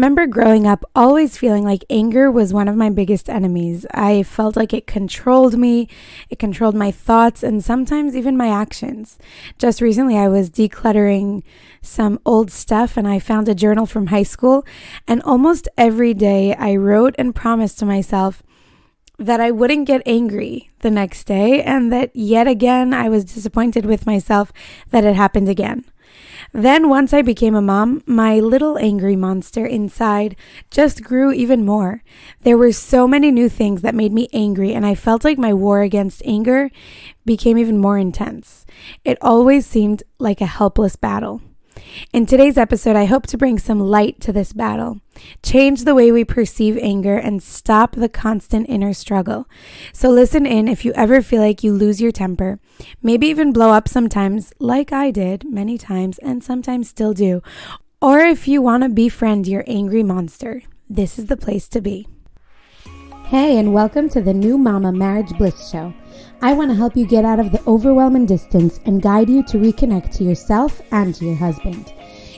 remember growing up always feeling like anger was one of my biggest enemies. I felt like it controlled me, it controlled my thoughts, and sometimes even my actions. Just recently, I was decluttering some old stuff and I found a journal from high school, and almost every day I wrote and promised to myself that I wouldn't get angry the next day, and that yet again I was disappointed with myself that it happened again. Then once I became a mom, my little angry monster inside just grew even more. There were so many new things that made me angry, and I felt like my war against anger became even more intense. It always seemed like a helpless battle. In today's episode, I hope to bring some light to this battle, change the way we perceive anger, and stop the constant inner struggle. So listen in if you ever feel like you lose your temper, maybe even blow up sometimes, like I did many times and sometimes still do, or if you want to befriend your angry monster, this is the place to be. Hey, and welcome to the New Mama Marriage Bliss Show. I want to help you get out of the overwhelm and distance and guide you to reconnect to yourself and to your husband.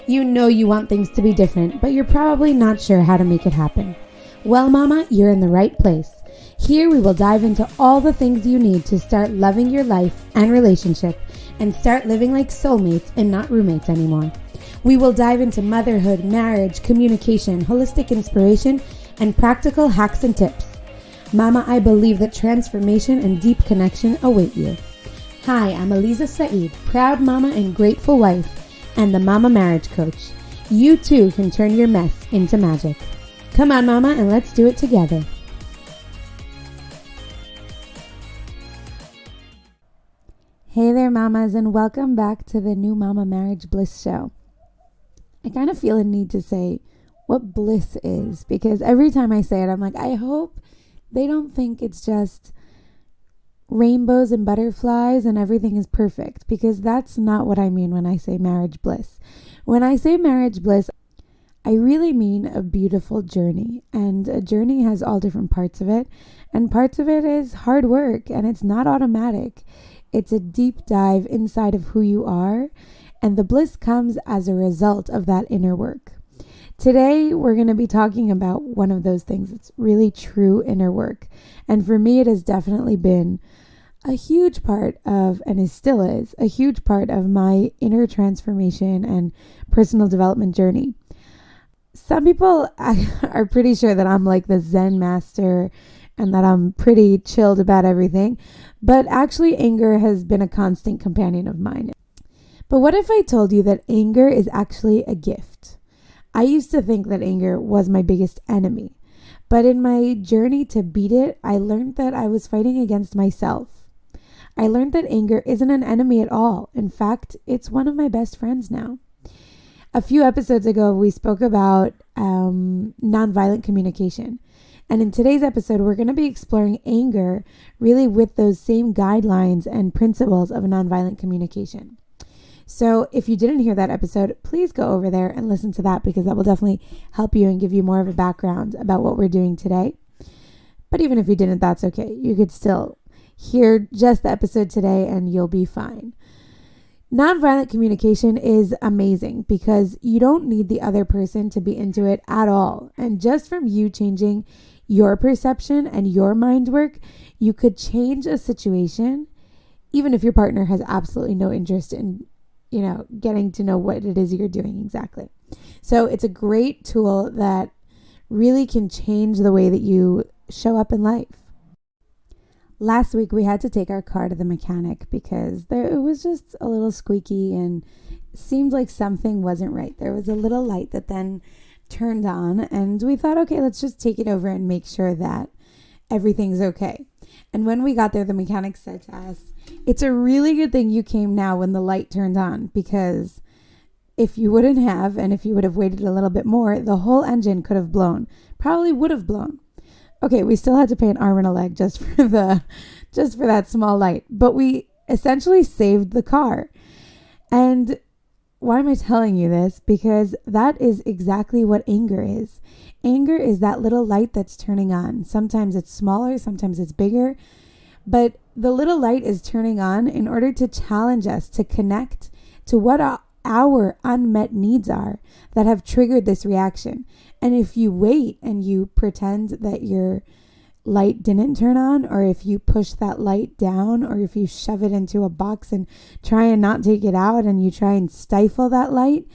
You know you want things to be different, but you're probably not sure how to make it happen. Well, Mama, you're in the right place. Here we will dive into all the things you need to start loving your life and relationship and start living like soulmates and not roommates anymore. We will dive into motherhood, marriage, communication, holistic inspiration, and practical hacks and tips. Mama, I believe that transformation and deep connection await you. Hi, I'm Aliza Saeed, proud mama and grateful wife, and the Mama Marriage Coach. You too can turn your mess into magic. Come on, Mama, and let's do it together. Hey there, mamas, and welcome back to the New Mama Marriage Bliss Show. I kind of feel a need to say what bliss is, because every time I say it, I'm like, I hope they don't think it's just rainbows and butterflies and everything is perfect, because that's not what I mean when I say marriage bliss. When I say marriage bliss, I really mean a beautiful journey, and a journey has all different parts of it, and parts of it is hard work, and it's not automatic. It's a deep dive inside of who you are, and the bliss comes as a result of that inner work. Today, we're going to be talking about one of those things. It's really true inner work. And for me, it has definitely been a huge part of, and it still is, a huge part of my inner transformation and personal development journey. Some people are pretty sure that I'm like the Zen master and that I'm pretty chilled about everything. But actually, anger has been a constant companion of mine. But what if I told you that anger is actually a gift? I used to think that anger was my biggest enemy, but in my journey to beat it, I learned that I was fighting against myself. I learned that anger isn't an enemy at all. In fact, it's one of my best friends now. A few episodes ago, we spoke about nonviolent communication. And in today's episode, we're going to be exploring anger really with those same guidelines and principles of nonviolent communication. So if you didn't hear that episode, please go over there and listen to that, because that will definitely help you and give you more of a background about what we're doing today. But even if you didn't, that's okay. You could still hear just the episode today and you'll be fine. Nonviolent communication is amazing because you don't need the other person to be into it at all. And just from you changing your perception and your mind work, you could change a situation, even if your partner has absolutely no interest in getting to know what it is you're doing exactly. So it's a great tool that really can change the way that you show up in life. Last week, we had to take our car to the mechanic because it was just a little squeaky and seemed like something wasn't right. There was a little light that then turned on, and we thought, okay, let's just take it over and make sure that everything's okay. And when we got there, the mechanic said to us, it's a really good thing you came now when the light turned on, because if you wouldn't have, and if you would have waited a little bit more, the whole engine could have blown, probably would have blown. Okay, we still had to pay an arm and a leg just for that small light, but we essentially saved the car. And why am I telling you this? Because that is exactly what anger is. Anger is that little light that's turning on. Sometimes it's smaller, sometimes it's bigger, but the little light is turning on in order to challenge us to connect to what our unmet needs are that have triggered this reaction. And if you wait and you pretend that your light didn't turn on, or if you push that light down, or if you shove it into a box and try and not take it out and you try and stifle that light,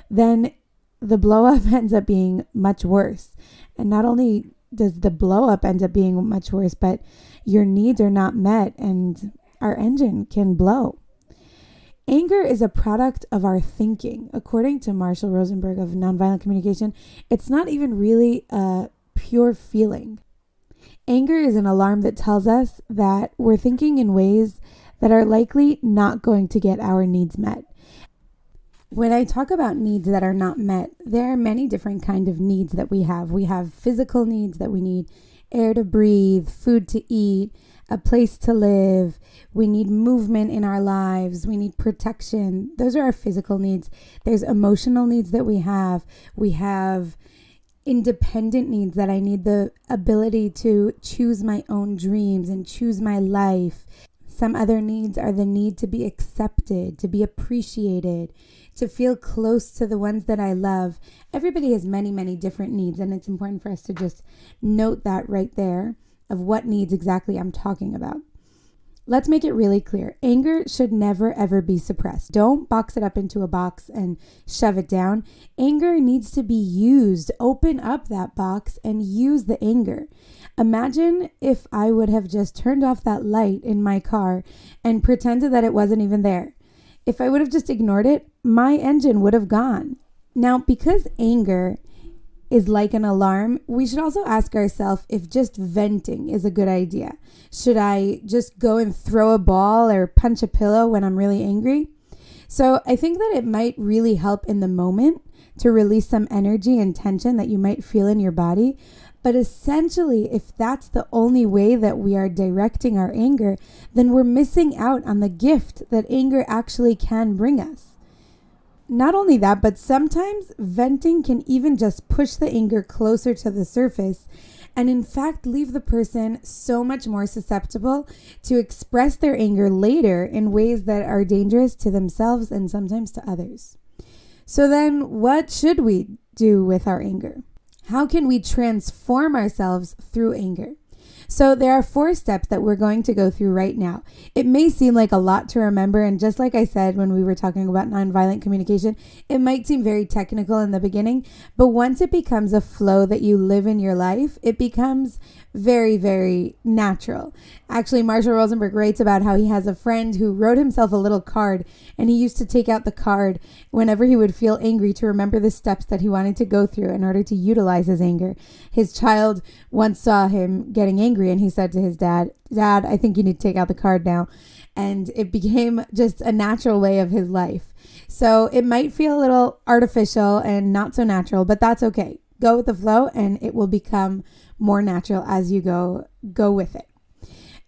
then the blow up ends up being much worse. And not only does the blow up end up being much worse, but your needs are not met and our engine can blow. Anger is a product of our thinking. According to Marshall Rosenberg of Nonviolent Communication, it's not even really a pure feeling. Anger is an alarm that tells us that we're thinking in ways that are likely not going to get our needs met. When I talk about needs that are not met, there are many different kinds of needs that we have. We have physical needs that we need air to breathe, food to eat, a place to live. We need movement in our lives. We need protection. Those are our physical needs. There's emotional needs that we have. We have independent needs that I need the ability to choose my own dreams and choose my life. Some other needs are the need to be accepted, to be appreciated, to feel close to the ones that I love. Everybody has many, many different needs, and it's important for us to just note that right there of what needs exactly I'm talking about. Let's make it really clear. Anger should never, ever be suppressed. Don't box it up into a box and shove it down. Anger needs to be used. Open up that box and use the anger. Imagine if I would have just turned off that light in my car and pretended that it wasn't even there. If I would have just ignored it, my engine would have gone. Now, because anger is like an alarm, we should also ask ourselves if just venting is a good idea. Should I just go and throw a ball or punch a pillow when I'm really angry? So I think that it might really help in the moment to release some energy and tension that you might feel in your body. But essentially, if that's the only way that we are directing our anger, then we're missing out on the gift that anger actually can bring us. Not only that, but sometimes venting can even just push the anger closer to the surface and in fact leave the person so much more susceptible to express their anger later in ways that are dangerous to themselves and sometimes to others. So then what should we do with our anger? How can we transform ourselves through anger? So there are 4 steps that we're going to go through right now. It may seem like a lot to remember, and just like I said when we were talking about nonviolent communication, it might seem very technical in the beginning, but once it becomes a flow that you live in your life, it becomes very, very natural. Actually, Marshall Rosenberg writes about how he has a friend who wrote himself a little card, and he used to take out the card whenever he would feel angry to remember the steps that he wanted to go through in order to utilize his anger. His child once saw him getting angry, and he said to his dad, I think you need to take out the card now. And it became just a natural way of his life. So it might feel a little artificial and not so natural, but that's okay. Go with the flow and it will become more natural as you go with it.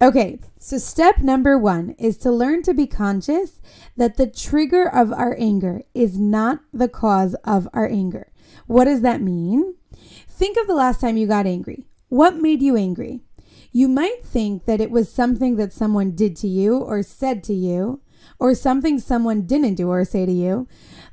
Okay, so step number 1 is to learn to be conscious that the trigger of our anger is not the cause of our anger. What does that mean? Think of the last time you got angry. What made you angry? You might think that it was something that someone did to you or said to you, or something someone didn't do or say to you.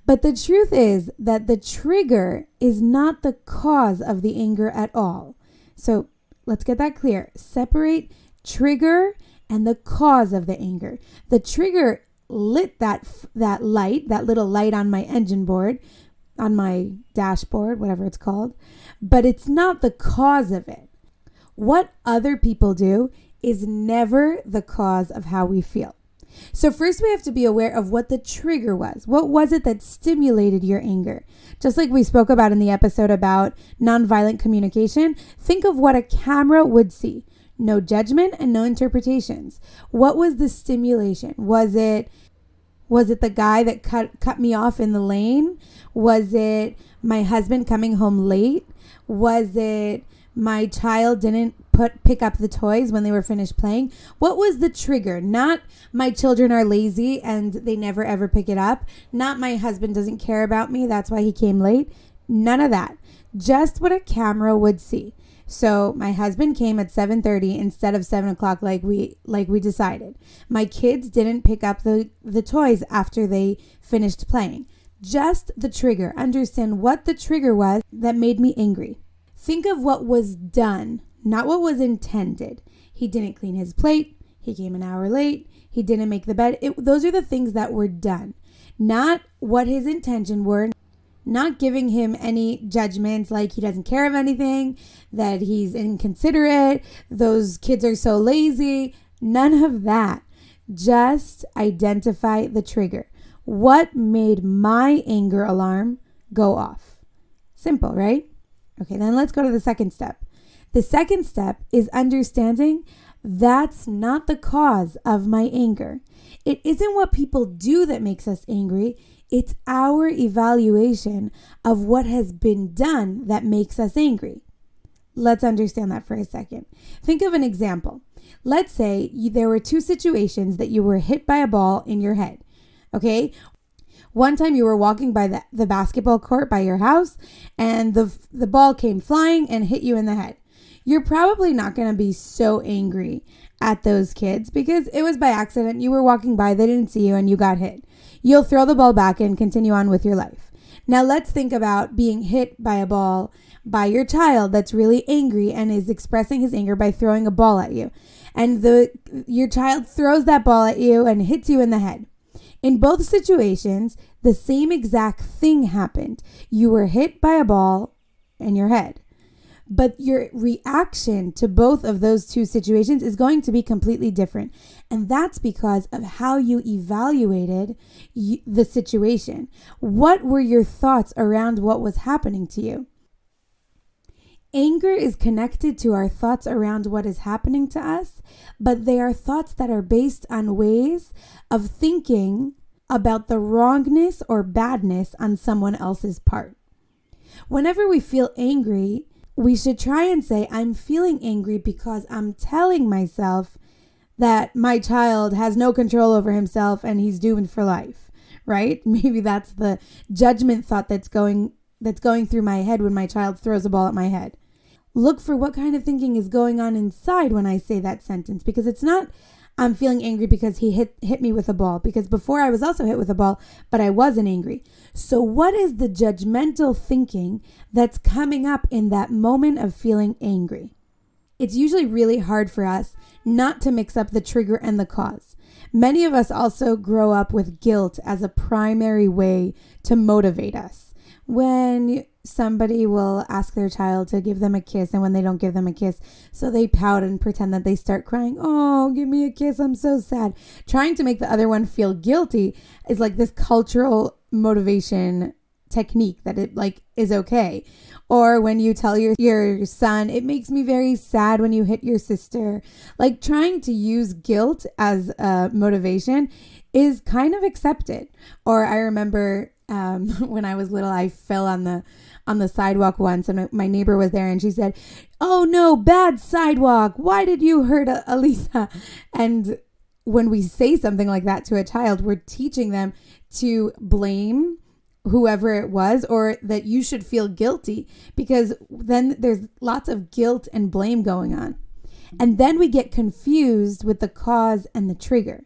But the truth is that the trigger is not the cause of the anger at all. So let's get that clear. Separate trigger and the cause of the anger. The trigger lit that light, that little light on my engine board, on my dashboard, whatever it's called, but it's not the cause of it. What other people do is never the cause of how we feel. So first we have to be aware of what the trigger was. What was it that stimulated your anger? Just like we spoke about in the episode about nonviolent communication, think of what a camera would see. No judgment and no interpretations. What was the stimulation? Was it the guy that cut me off in the lane? Was it my husband coming home late? Was it my child didn't pick up the toys when they were finished playing? What was the trigger? Not my children are lazy and they never ever pick it up. Not my husband doesn't care about me, that's why he came late. None of that. Just what a camera would see. So my husband came at 7:30 instead of 7 o'clock like we decided. My kids didn't pick up the toys after they finished playing. Just the trigger. Understand what the trigger was that made me angry. Think of what was done, not what was intended. He didn't clean his plate. He came an hour late. He didn't make the bed. Those are the things that were done, not what his intention were. Not giving him any judgments like he doesn't care of anything, that he's inconsiderate, those kids are so lazy. None of that. Just identify the trigger. What made my anger alarm go off? Simple, right? Okay, then let's go to the second step. The second step is understanding that's not the cause of my anger. It isn't what people do that makes us angry. It's our evaluation of what has been done that makes us angry. Let's understand that for a second. Think of an example. Let's say there were two situations that you were hit by a ball in your head. Okay? One time you were walking by the basketball court by your house and the ball came flying and hit you in the head. You're probably not going to be so angry at those kids because it was by accident. You were walking by, they didn't see you, and you got hit. You'll throw the ball back and continue on with your life. Now let's think about being hit by a ball by your child that's really angry and is expressing his anger by throwing a ball at you. And your child throws that ball at you and hits you in the head. In both situations, the same exact thing happened. You were hit by a ball in your head. But your reaction to both of those two situations is going to be completely different. And that's because of how you evaluated the situation. What were your thoughts around what was happening to you? Anger is connected to our thoughts around what is happening to us, but they are thoughts that are based on ways of thinking about the wrongness or badness on someone else's part. Whenever we feel angry, we should try and say, I'm feeling angry because I'm telling myself that my child has no control over himself and he's doomed for life, right? Maybe that's the judgment thought that's going through my head when my child throws a ball at my head. Look for what kind of thinking is going on inside when I say that sentence, because it's not, I'm feeling angry because he hit me with a ball, because before I was also hit with a ball, but I wasn't angry. So what is the judgmental thinking that's coming up in that moment of feeling angry? It's usually really hard for us not to mix up the trigger and the cause. Many of us also grow up with guilt as a primary way to motivate us. When somebody will ask their child to give them a kiss, and when they don't give them a kiss, so they pout and pretend that they start crying. Oh, give me a kiss. I'm so sad. Trying to make the other one feel guilty is like this cultural motivation technique that it is okay. Or when you tell your son, it makes me very sad when you hit your sister. Like trying to use guilt as a motivation is kind of accepted. Or I remember when I was little, I fell on the sidewalk once, and my neighbor was there, and she said, "Oh no, bad sidewalk. Why did you hurt Elisa?" And when we say something like that to a child, we're teaching them to blame whoever it was, or that you should feel guilty, because then there's lots of guilt and blame going on. And then we get confused with the cause and the trigger.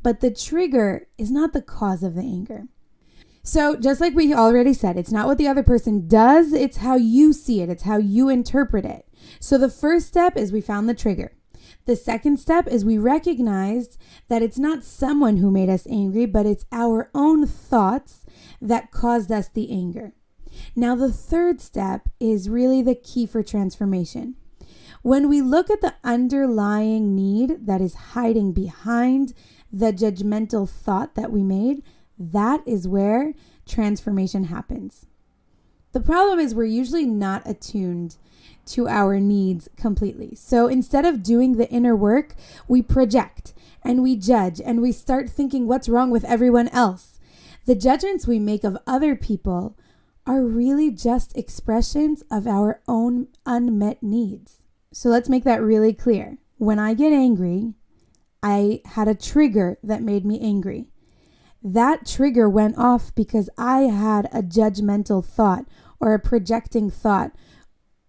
But the trigger is not the cause of the anger. So just like we already said, it's not what the other person does, it's how you see it, it's how you interpret it. So the first step is we found the trigger. The second step is we recognized that it's not someone who made us angry, but it's our own thoughts that caused us the anger. Now the third step is really the key for transformation. When we look at the underlying need that is hiding behind the judgmental thought that we made, that is where transformation happens. The problem is we're usually not attuned to our needs completely. So instead of doing the inner work, we project and we judge and we start thinking what's wrong with everyone else. The judgments we make of other people are really just expressions of our own unmet needs. So let's make that really clear. When I get angry, I had a trigger that made me angry. That trigger went off because I had a judgmental thought or a projecting thought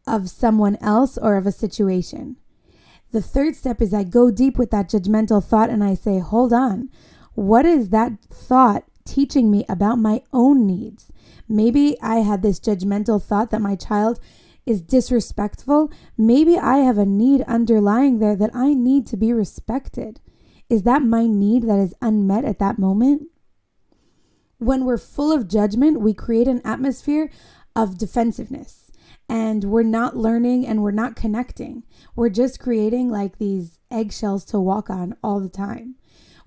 of someone else or of a situation. The third step is I go deep with that judgmental thought and I say, hold on, what is that thought teaching me about my own needs? Maybe I had this judgmental thought that my child is disrespectful. Maybe I have a need underlying there that I need to be respected. Is that my need that is unmet at that moment? When we're full of judgment, we create an atmosphere of defensiveness, and we're not learning and we're not connecting. We're just creating like these eggshells to walk on all the time.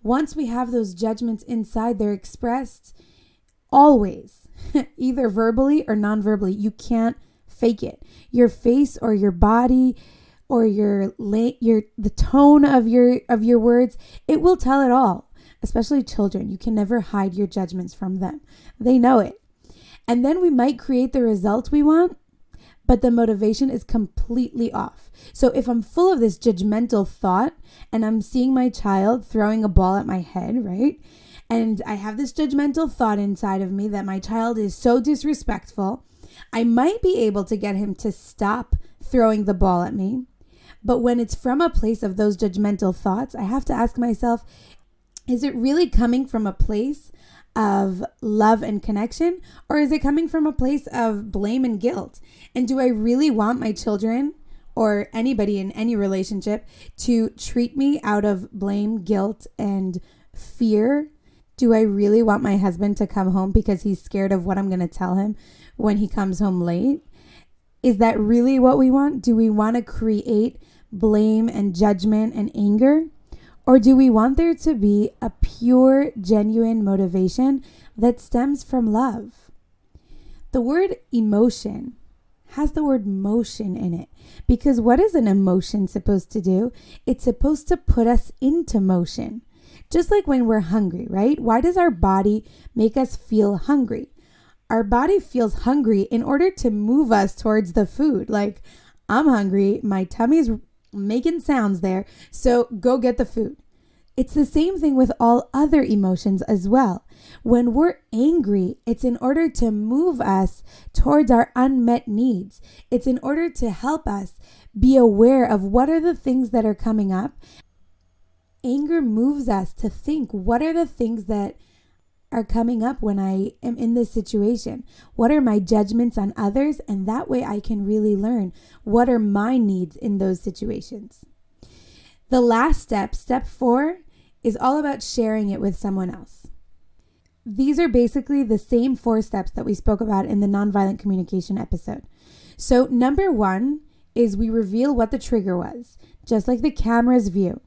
Once we have those judgments inside, they're expressed always, either verbally or non-verbally. You can't fake it. Your face or your body or the tone of your words, it will tell it all. Especially children, you can never hide your judgments from them. They know it. And then we might create the result we want, but the motivation is completely off. So if I'm full of this judgmental thought and I'm seeing my child throwing a ball at my head, right? And I have this judgmental thought inside of me that my child is so disrespectful, I might be able to get him to stop throwing the ball at me. But when it's from a place of those judgmental thoughts, I have to ask myself, is it really coming from a place of love and connection, or is it coming from a place of blame and guilt? And do I really want my children or anybody in any relationship to treat me out of blame, guilt, and fear? Do I really want my husband to come home because he's scared of what I'm going to tell him when he comes home late? Is that really what we want? Do we want to create blame and judgment and anger? Or do we want there to be a pure, genuine motivation that stems from love? The word emotion has the word motion in it, because what is an emotion supposed to do? It's supposed to put us into motion. Just like when we're hungry, right? Why does our body make us feel hungry? Our body feels hungry in order to move us towards the food. Like, I'm hungry, my tummy's making sounds there, so go get the food. It's the same thing with all other emotions as well. When we're angry, it's in order to move us towards our unmet needs. It's in order to help us be aware of what are the things that are coming up. Anger moves us to think, what are the things that are coming up when I am in this situation? What are my judgments on others? And that way I can really learn what are my needs in those situations. The last step, step 4, is all about sharing it with someone else. These are basically the same 4 steps that we spoke about in the nonviolent communication episode. So number 1 is we reveal what the trigger was, just like the camera's view.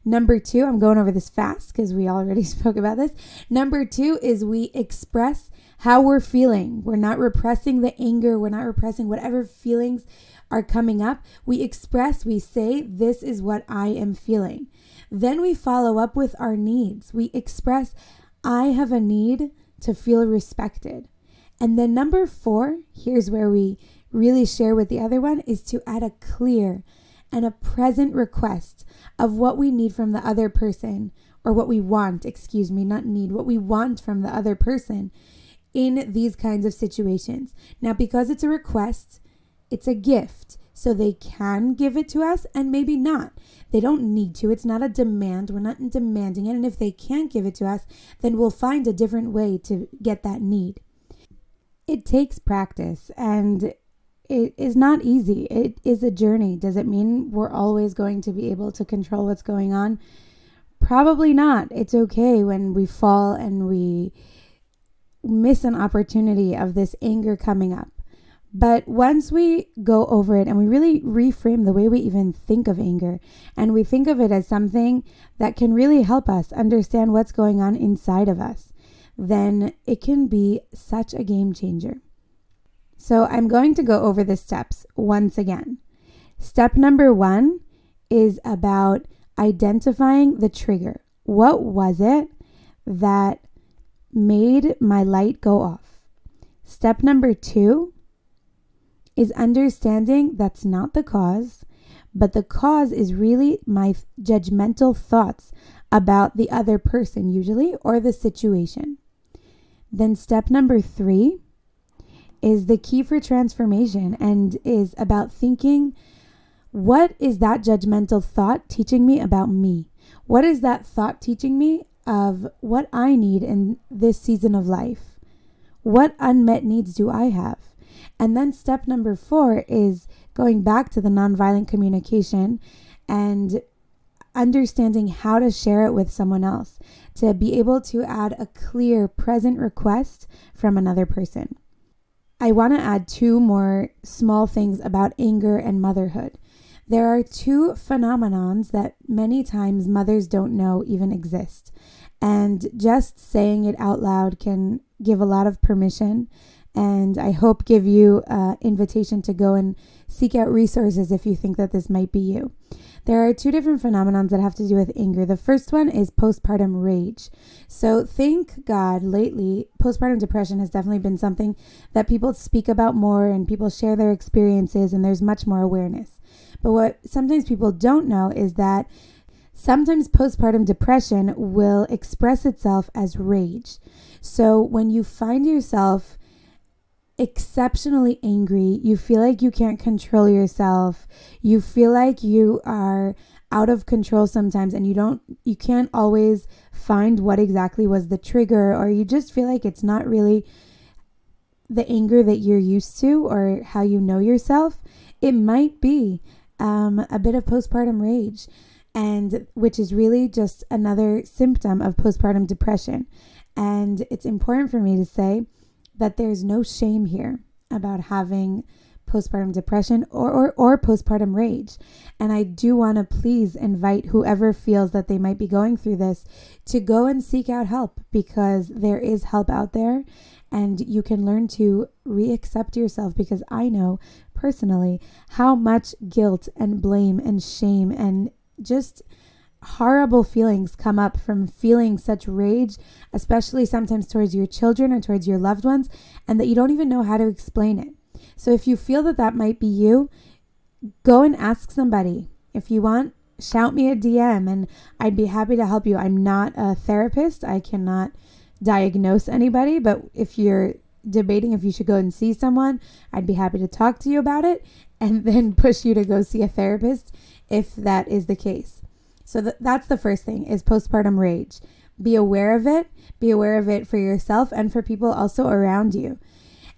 Number 2, I'm going over this fast because we already spoke about this. Number 2 is we express how we're feeling. We're not repressing the anger. We're not repressing whatever feelings are coming up. We express, we say, this is what I am feeling. Then we follow up with our needs. We express, I have a need to feel respected. And then number 4, here's where we really share with the other one, is to add a clear and a present request of what we need from the other person, or what we want, not need, what we want from the other person in these kinds of situations. Now, because it's a request, it's a gift, so they can give it to us and maybe not. They don't need to. It's not a demand. We're not demanding it. And if they can't give it to us, then we'll find a different way to get that need. It takes practice, and it is not easy. It is a journey. Does it mean we're always going to be able to control what's going on? Probably not. It's okay when we fall and we miss an opportunity of this anger coming up. But once we go over it and we really reframe the way we even think of anger, and we think of it as something that can really help us understand what's going on inside of us, then it can be such a game changer. So I'm going to go over the steps once again. Step number 1 is about identifying the trigger. What was it that made my light go off? Step number 2 is understanding that's not the cause, but the cause is really my judgmental thoughts about the other person usually, or the situation. Then step number 3 is the key for transformation, and is about thinking, what is that judgmental thought teaching me about me? What is that thought teaching me of what I need in this season of life. What unmet needs do I have? And then step number 4 is going back to the nonviolent communication and understanding how to share it with someone else, to be able to add a clear present request from another person. I want to add 2 more small things about anger and motherhood. There are 2 phenomenons that many times mothers don't know even exist. And just saying it out loud can give a lot of permission, and I hope give you an invitation to go and seek out resources if you think that this might be you. There are 2 different phenomenons that have to do with anger. The first one is postpartum rage. So thank God lately, postpartum depression has definitely been something that people speak about more and people share their experiences, and there's much more awareness. But what sometimes people don't know is that sometimes postpartum depression will express itself as rage. So when you find yourself exceptionally angry, you feel like you can't control yourself, you feel like you are out of control sometimes, and you can't always find what exactly was the trigger, or you just feel like it's not really the anger that you're used to or how you know yourself, it might be a bit of postpartum rage, and which is really just another symptom of postpartum depression. And it's important for me to say that there's no shame here about having postpartum depression or postpartum rage. And I do want to please invite whoever feels that they might be going through this to go and seek out help, because there is help out there, and you can learn to re-accept yourself, because I know personally how much guilt and blame and shame and just horrible feelings come up from feeling such rage, especially sometimes towards your children or towards your loved ones, and that you don't even know how to explain it. So if you feel that that might be you, go and ask somebody. If you want, shout me a DM and I'd be happy to help you. I'm not a therapist. I cannot diagnose anybody, but if you're debating if you should go and see someone, I'd be happy to talk to you about it and then push you to go see a therapist if that is the case. So that's the first thing, is postpartum rage. Be aware of it. Be aware of it for yourself and for people also around you.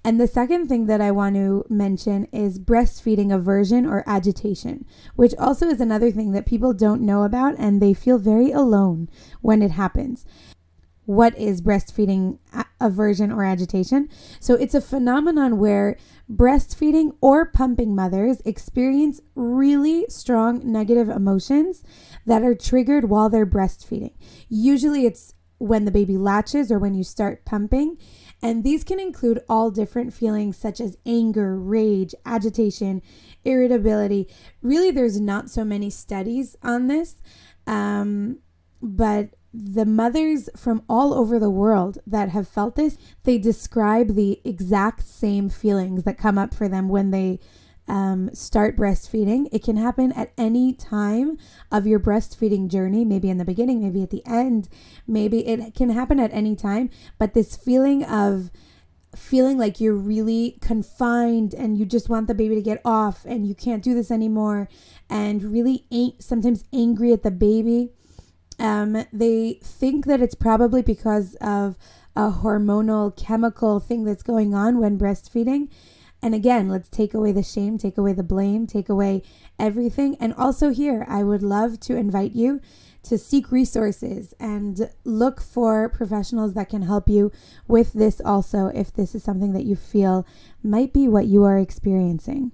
And the second thing that I want to mention is breastfeeding aversion or agitation, which also is another thing that people don't know about, and they feel very alone when it happens. What is breastfeeding aversion or agitation? So it's a phenomenon where breastfeeding or pumping mothers experience really strong negative emotions that are triggered while they're breastfeeding. Usually it's when the baby latches or when you start pumping. And these can include all different feelings such as anger, rage, agitation, irritability. Really, there's not so many studies on this, but the mothers from all over the world that have felt this, they describe the exact same feelings that come up for them when they start breastfeeding. It can happen at any time of your breastfeeding journey, maybe in the beginning, maybe at the end, maybe it can happen at any time. But this feeling like you're really confined and you just want the baby to get off and you can't do this anymore, and really sometimes angry at the baby. They think that it's probably because of a hormonal chemical thing that's going on when breastfeeding. And again, let's take away the shame, take away the blame, take away everything. And also here, I would love to invite you to seek resources and look for professionals that can help you with this also, if this is something that you feel might be what you are experiencing.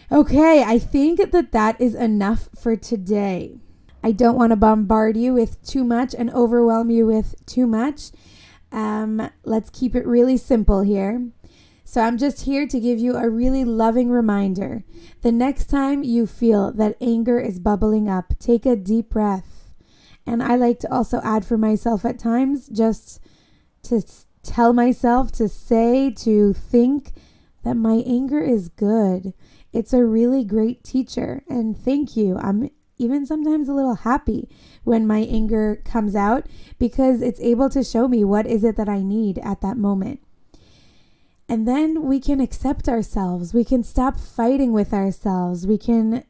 Okay, I think that is enough for today. I don't want to bombard you with too much and overwhelm you with too much. Let's keep it really simple here. So I'm just here to give you a really loving reminder. The next time you feel that anger is bubbling up, take a deep breath. And I like to also add for myself at times, just to tell myself, to say, to think that my anger is good. It's a really great teacher. And thank you. I'm even sometimes a little happy when my anger comes out, because it's able to show me what is it that I need at that moment. And then we can accept ourselves. We can stop fighting with ourselves. We can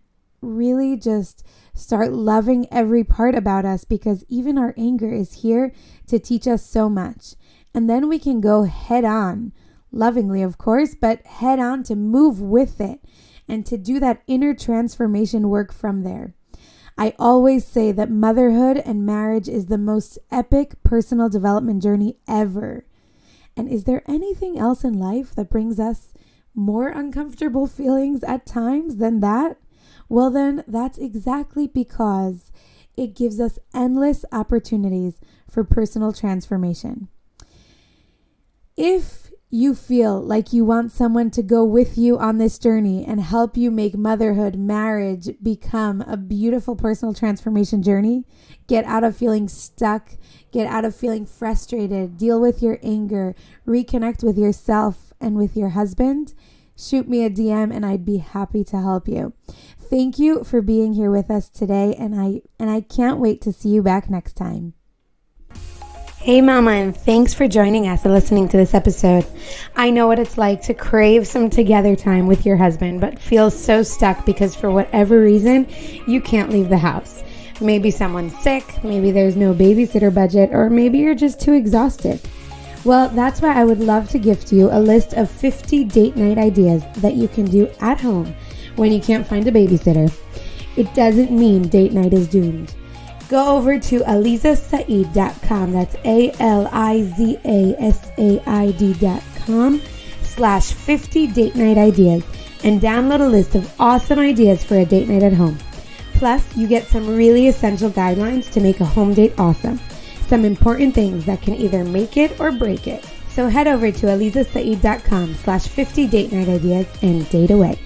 really just start loving every part about us, because even our anger is here to teach us so much. And then we can go head on, lovingly, of course, but head on to move with it and to do that inner transformation work from there. I always say that motherhood and marriage is the most epic personal development journey ever. And is there anything else in life that brings us more uncomfortable feelings at times than that? Well, then that's exactly because it gives us endless opportunities for personal transformation. If you feel like you want someone to go with you on this journey and help you make motherhood, marriage become a beautiful personal transformation journey, get out of feeling stuck, get out of feeling frustrated, deal with your anger, reconnect with yourself and with your husband, shoot me a DM and I'd be happy to help you. Thank you for being here with us today, and I can't wait to see you back next time. Hey mama, and thanks for joining us and listening to this episode. I know what it's like to crave some together time with your husband, but feel so stuck because for whatever reason, you can't leave the house. Maybe someone's sick, maybe there's no babysitter budget, or maybe you're just too exhausted. Well, that's why I would love to gift you a list of 50 date night ideas that you can do at home when you can't find a babysitter. It doesn't mean date night is doomed. Go over to alizasaid.com. That's ALIZASAID.com/50 date night ideas and download a list of awesome ideas for a date night at home. Plus, you get some really essential guidelines to make a home date awesome. Some important things that can either make it or break it. So head over to alizasaid.com/50 date night ideas and date away.